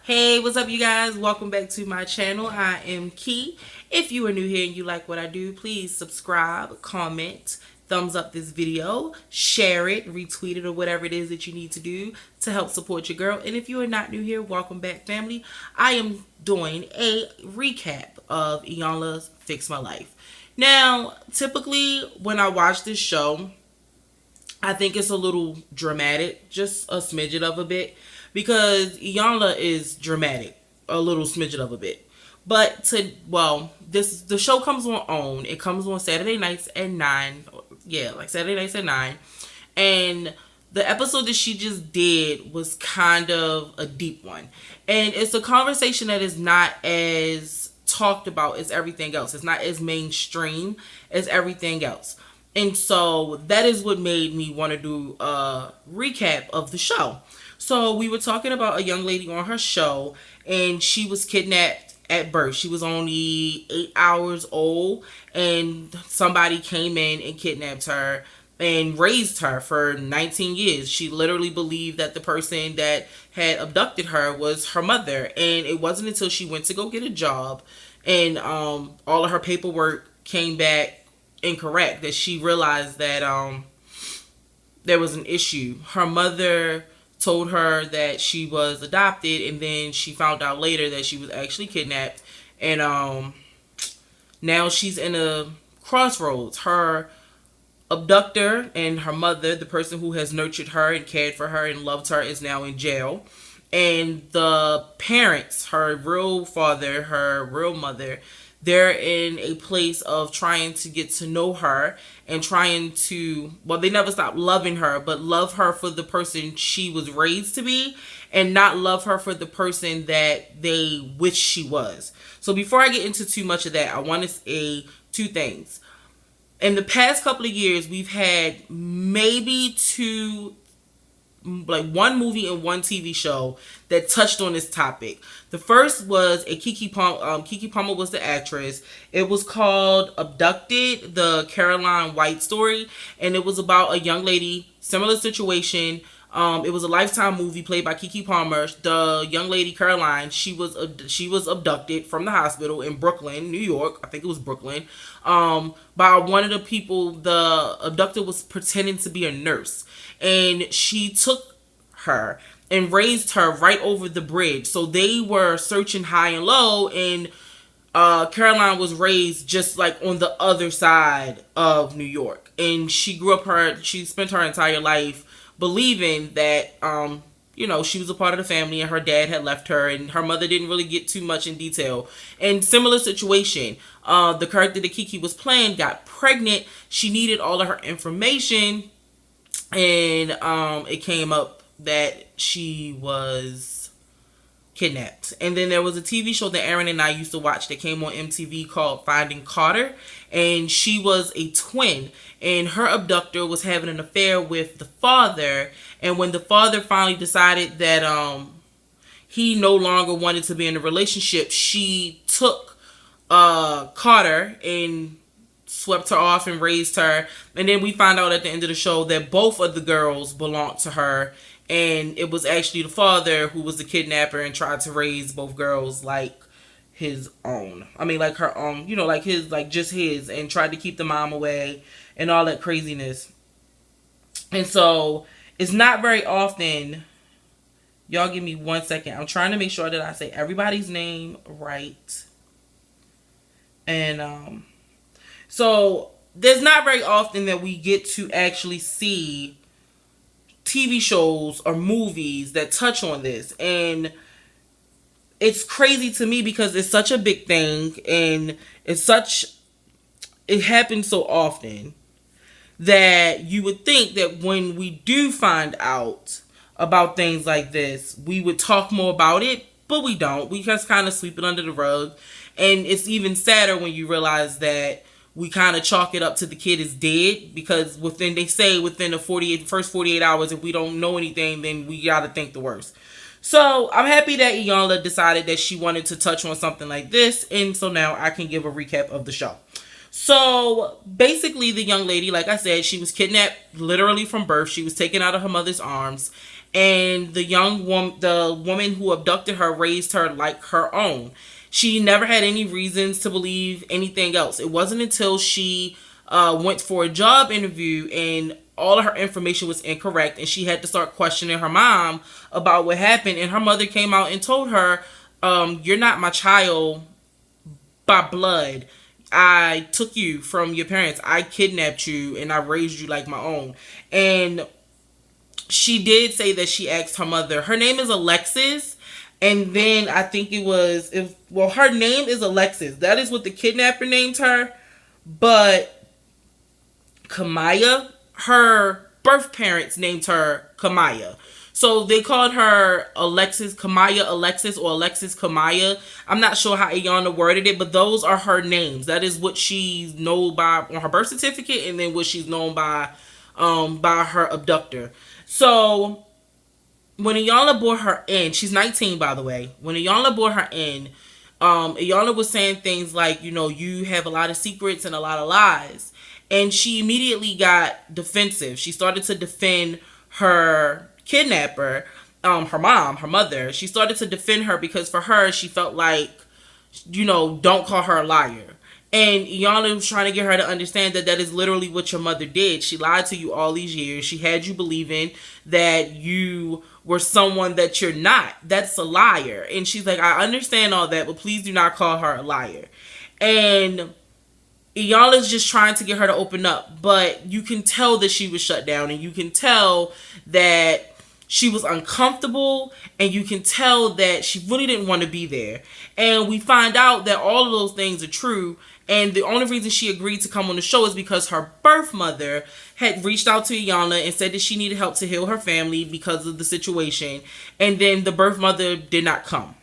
Hey, what's up, you guys? Welcome back to my channel. I am Key. If you are new here and you like what I do, please subscribe, comment, thumbs up this video, share it, retweet it, or whatever it is that you need to do to help support your girl. And if you are not new here, welcome back, family. I am doing a recap of Iyanla's Fix My Life. Now, typically when I watch this show, I think it's a little dramatic, just a smidget of a bit, because Iyanla is dramatic, a little smidget of a bit. But the show comes on OWN. It comes on Saturday nights at 9. Yeah, like Saturday nights at 9. And the episode that she just did was kind of a deep one. And it's a conversation that is not as talked about as everything else. It's not as mainstream as everything else. And so that is what made me want to do a recap of the show. So we were talking about a young lady on her show, and she was kidnapped at birth. She was only 8 hours old, and somebody came in and kidnapped her and raised her for 19 years. She literally believed that the person that had abducted her was her mother. And it wasn't until she went to go get a job and all of her paperwork came back incorrect that she realized that there was an issue. Her mother told her that she was adopted, and then she found out later that she was actually kidnapped. And now she's in a crossroads. Her abductor and her mother, the person who has nurtured her and cared for her and loved her, is now in jail. And the parents, her real father, her real mother, they're in a place of trying to get to know her and trying to, well, they never stop loving her, but love her for the person she was raised to be and not love her for the person that they wish she was. So before I get into too much of that, I want to say two things. In the past couple of years, we've had maybe one movie and one TV show that touched on this topic. The first was a Keke Palmer. Keke Palmer was the actress. It was called Abducted, the Caroline White story, and it was about a young lady, similar situation. It was a Lifetime movie played by Keke Palmer. The young lady Caroline, she was abducted from the hospital in Brooklyn, New York. I think it was Brooklyn. By one of the people. The abductor was pretending to be a nurse, and she took her and raised her right over the bridge. So they were searching high and low, and Caroline was raised just like on the other side of New York. And she spent her entire life believing that, she was a part of the family and her dad had left her, and her mother didn't really get too much in detail. And similar situation, the character that Keke was playing got pregnant. She needed all of her information, and it came up that she was kidnapped. And then there was a TV show that Aaron and I used to watch that came on MTV called Finding Carter, and she was a twin, and her abductor was having an affair with the father. And when the father finally decided that he no longer wanted to be in a relationship, she took Carter and swept her off and raised her. And then we find out at the end of the show that both of the girls belonged to her, and it was actually the father who was the kidnapper and tried to raise both girls like his own. I mean, like her own, like his, like just his, and tried to keep the mom away and all that craziness. And so it's not very often. Y'all give me 1 second. I'm trying to make sure that I say everybody's name right. And so there's not very often that we get to actually see TV shows or movies that touch on this. And it's crazy to me because it's such a big thing, and it happens so often that you would think that when we do find out about things like this, we would talk more about it, but we don't. We just kind of sweep it under the rug. And it's even sadder when you realize that we kind of chalk it up to the kid is dead, because within the first 48 hours, if we don't know anything, then we got to think the worst. So I'm happy that Iyanla decided that she wanted to touch on something like this, and so now I can give a recap of the show. So basically, the young lady, like I said, she was kidnapped literally from birth. She was taken out of her mother's arms, and the woman who abducted her raised her like her own. She never had any reasons to believe anything else. It wasn't until she went for a job interview and all of her information was incorrect and she had to start questioning her mom about what happened, and her mother came out and told her, you're not my child by blood. I took you from your parents. I kidnapped you and I raised you like my own. And she did say that she asked her mother. Her name is Alexis. And then I think her name is Alexis. That is what the kidnapper named her. But Kamaya, her birth parents named her Kamaya. So they called her Alexis Kamaya Alexis or Alexis Kamaya. I'm not sure how Iyanla worded it, but those are her names. That is what she's known by on her birth certificate, and then what she's known by her abductor. So when Iyanla brought her in, she's 19 by the way. When Iyanla brought her in, Iyanla was saying things like, you have a lot of secrets and a lot of lies. And she immediately got defensive. She started to defend her kidnapper, her mom, her mother. She started to defend her because for her, she felt like, don't call her a liar. And Iyanla was trying to get her to understand that that is literally what your mother did. She lied to you all these years. She had you believing that you were someone that you're not. That's a liar. And she's like, I understand all that, but please do not call her a liar. And Iyanla's just trying to get her to open up, but you can tell that she was shut down, and you can tell that she was uncomfortable, and you can tell that she really didn't want to be there. And we find out that all of those things are true, and the only reason she agreed to come on the show is because her birth mother had reached out to Iyanla and said that she needed help to heal her family because of the situation, and then the birth mother did not come.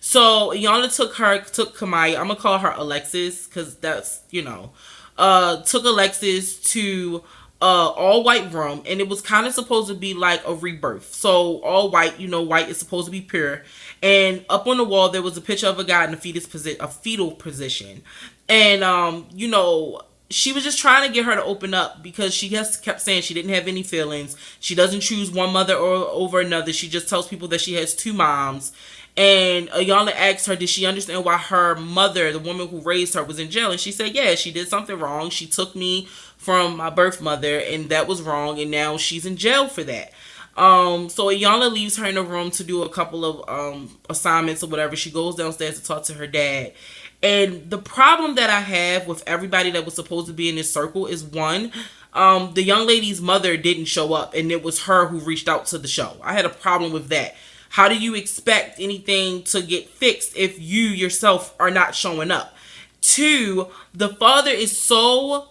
So Iyanla took Kamaya, I'm gonna call her Alexis because that's, took Alexis to all white room, and it was kind of supposed to be like a rebirth. So all white, white is supposed to be pure. And up on the wall there was a picture of a guy in a fetal position, and she was just trying to get her to open up because she just kept saying she didn't have any feelings. She doesn't choose one mother over another. She just tells people that she has two moms. And Iyanla asked her, did she understand why her mother, the woman who raised her, was in jail? And she said, yeah, she did something wrong. She took me from my birth mother, and that was wrong, and now she's in jail for that. So Iyanla leaves her in a room to do a couple of assignments or whatever. She goes downstairs to talk to her dad. And the problem that I have with everybody that was supposed to be in this circle is, one, the young lady's mother didn't show up, and it was her who reached out to the show. I had a problem with that. How do you expect anything to get fixed if you yourself are not showing up? Two, the father is so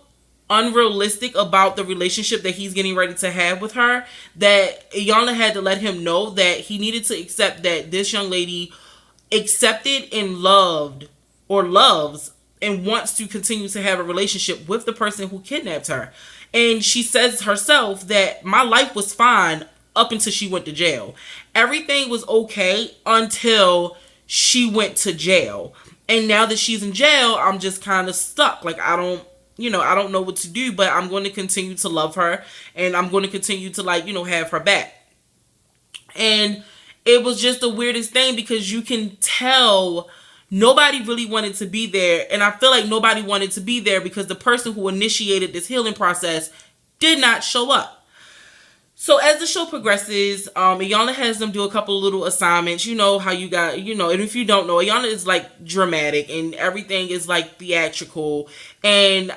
unrealistic about the relationship that he's getting ready to have with her that Iyanla had to let him know that he needed to accept that this young lady accepted and loved or loves and wants to continue to have a relationship with the person who kidnapped her. And she says herself that my life was fine up until she went to jail. Everything was okay until she went to jail. And now that she's in jail, I'm just kind of stuck. Like, I don't know what to do, but I'm going to continue to love her, and I'm going to continue to have her back. And it was just the weirdest thing because you can tell nobody really wanted to be there. And I feel like nobody wanted to be there because the person who initiated this healing process did not show up. So as the show progresses, Iyanla has them do a couple of little assignments. You know how you got, and if you don't know, Iyanla is like dramatic and everything is like theatrical. And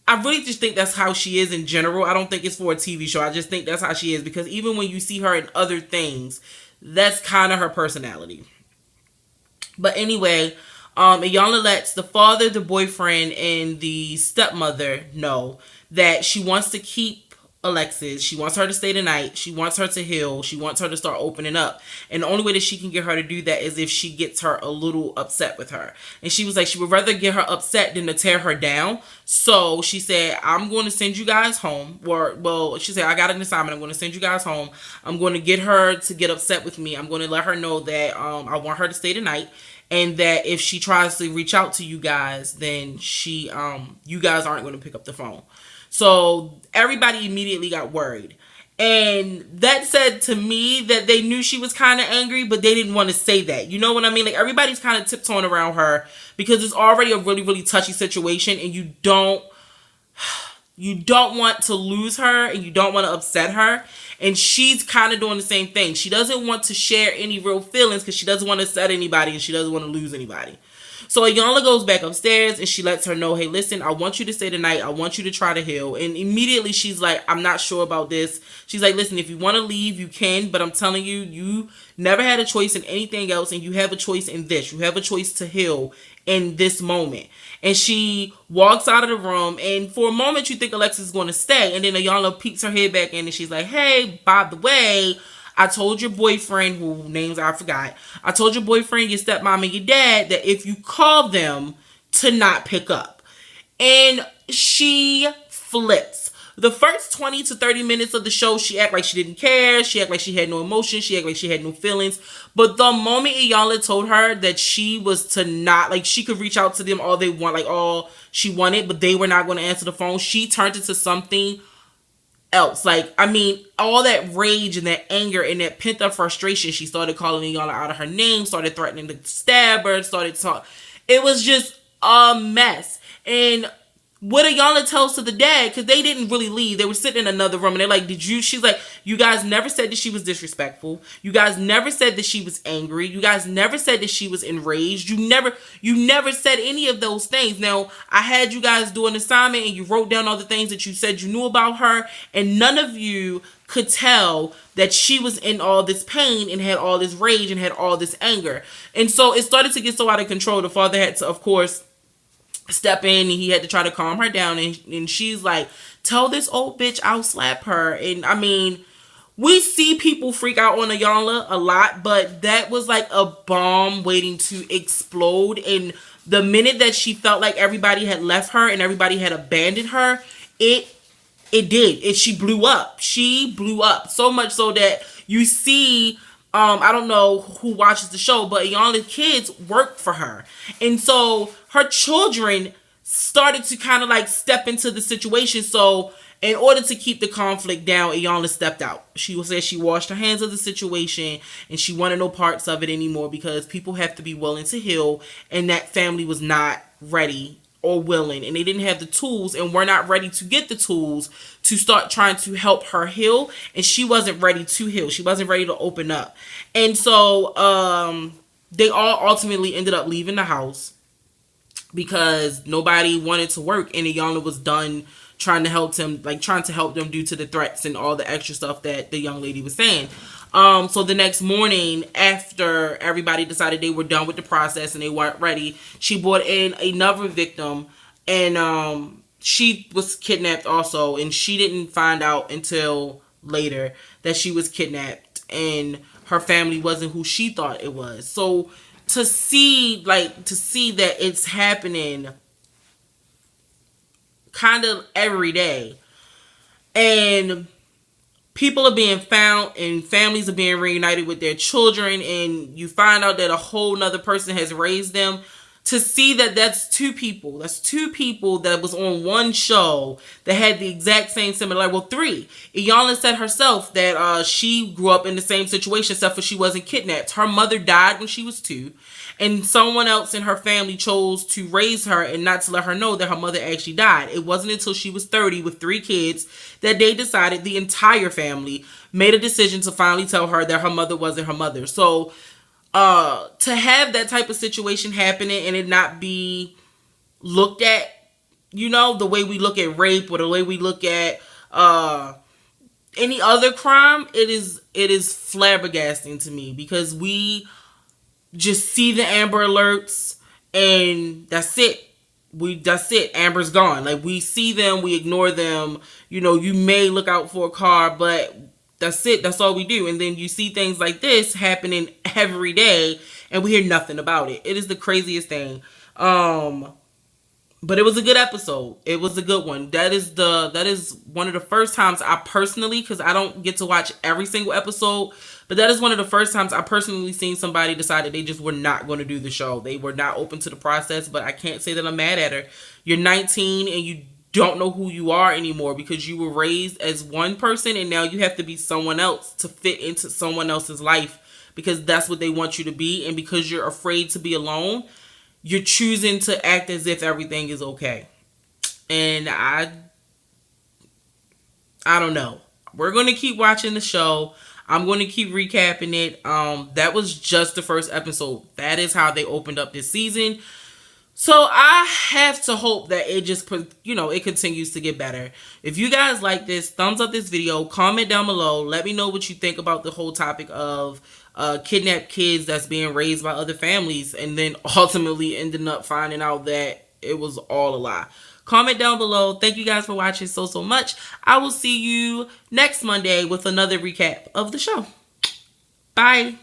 I really just think that's how she is in general. I don't think it's for a TV show. I just think that's how she is because even when you see her in other things, that's kind of her personality. But anyway, Iyanla lets the father, the boyfriend, and the stepmother know that she wants to keep Alexis. She wants her to stay the night. She wants her to heal. She wants her to start opening up. And the only way that she can get her to do that is if she gets her a little upset with her. And she was like, she would rather get her upset than to tear her down. So she said, I'm going to send you guys home. She said, I got an assignment. I'm going to send you guys home. I'm going to get her to get upset with me. I'm going to let her know that I want her to stay the night. And that if she tries to reach out to you guys, then you guys aren't going to pick up the phone. So everybody immediately got worried. And that said to me that they knew she was kind of angry, but they didn't want to say that. You know what I mean? Like, everybody's kind of tiptoeing around her because it's already a really, really touchy situation, and you don't want to lose her, and you don't want to upset her. And she's kind of doing the same thing. She doesn't want to share any real feelings because she doesn't want to upset anybody, and she doesn't want to lose anybody. So Iyanla goes back upstairs and she lets her know, hey, listen, I want you to stay the night. I want you to try to heal. And immediately she's like, I'm not sure about this. She's like, listen, if you want to leave, you can. But I'm telling you, you never had a choice in anything else. And you have a choice in this. You have a choice to heal in this moment. And she walks out of the room. And for a moment, you think Alexis is going to stay. And then Iyanla peeks her head back in and she's like, hey, by the way, I told your boyfriend, who names I forgot, I told your boyfriend, your stepmom, and your dad that if you call them to not pick up. And she flips. The first 20 to 30 minutes of the show, she acted like she didn't care. She acted like she had no emotion. She acted like she had no feelings. But the moment Iyanla told her that she was to not, like, she could reach out to them all they want, like all she wanted, but they were not going to answer the phone, she turned into something else. Like, I mean, all that rage and that anger and that pent up frustration, she started calling Iyanla out of her name, started threatening to stab her, started talking. It was just a mess. And what Iyanla tells to the dad, because they didn't really leave, they were sitting in another room, and they're like, she's like, you guys never said that she was disrespectful. You guys never said that she was angry. You guys never said that she was enraged. You never said any of those things. Now, I had you guys do an assignment, and you wrote down all the things that you said you knew about her, and none of you could tell that she was in all this pain and had all this rage and had all this anger. And so it started to get so out of control. The father had to, of course, step in, and he had to try to calm her down, and she's like, tell this old bitch I'll slap her. And I mean, we see people freak out on Iyanla a lot, but that was like a bomb waiting to explode. And the minute that she felt like everybody had left her and everybody had abandoned her, it did. She blew up. She blew up so much so that you see, I don't know who watches the show, but Iyanla's kids work for her. And so her children started to kind of like step into the situation. So in order to keep the conflict down, Iyanla stepped out. She said she washed her hands of the situation and she wanted no parts of it anymore because people have to be willing to heal, and that family was not ready or willing, and they didn't have the tools and were not ready to get the tools to start trying to help her heal. And she wasn't ready to heal. She wasn't ready to open up. And so they all ultimately ended up leaving the house because nobody wanted to work, and Iyanla was done trying to help them due to the threats and all the extra stuff that the young lady was saying. So the next morning, after everybody decided they were done with the process and they weren't ready, she brought in another victim, and she was kidnapped also, and she didn't find out until later that she was kidnapped and her family wasn't who she thought it was. So to see that it's happening kind of every day, and people are being found and families are being reunited with their children, and you find out that a whole nother person has raised them, to see that that's two people that was on one show that had the exact same similar, well, three. Iyanla said herself that she grew up in the same situation, except for she wasn't kidnapped. Her mother died when she was 2, and someone else in her family chose to raise her and not to let her know that her mother actually died. It wasn't until she was 30 with 3 kids that they decided, the entire family made a decision to finally tell her that her mother wasn't her mother. So to have that type of situation happening and it not be looked at, the way we look at rape or the way we look at any other crime, it is flabbergasting to me, because we just see the Amber Alerts and that's it. Amber's gone. Like, we see them, we ignore them. You may look out for a car, but that's it. That's all we do. And then you see things like this happening every day and we hear nothing about it. It is the craziest thing. But it was a good episode. It was a good one. That is one of the first times I personally, because I don't get to watch every single episode, but that is one of the first times I personally seen somebody decide that they just were not going to do the show. They were not open to the process, but I can't say that I'm mad at her. You're 19 and you don't know who you are anymore because you were raised as one person and now you have to be someone else to fit into someone else's life because that's what they want you to be. And because you're afraid to be alone, you're choosing to act as if everything is okay. And I don't know. We're going to keep watching the show. I'm going to keep recapping it. That was just the first episode. That is how they opened up this season. So I have to hope that it just, it continues to get better. If you guys like this, thumbs up this video, comment down below. Let me know what you think about the whole topic of kidnapped kids that's being raised by other families and then ultimately ending up finding out that it was all a lie. Comment down below. Thank you guys for watching so much. I will see you next Monday with another recap of the show. Bye.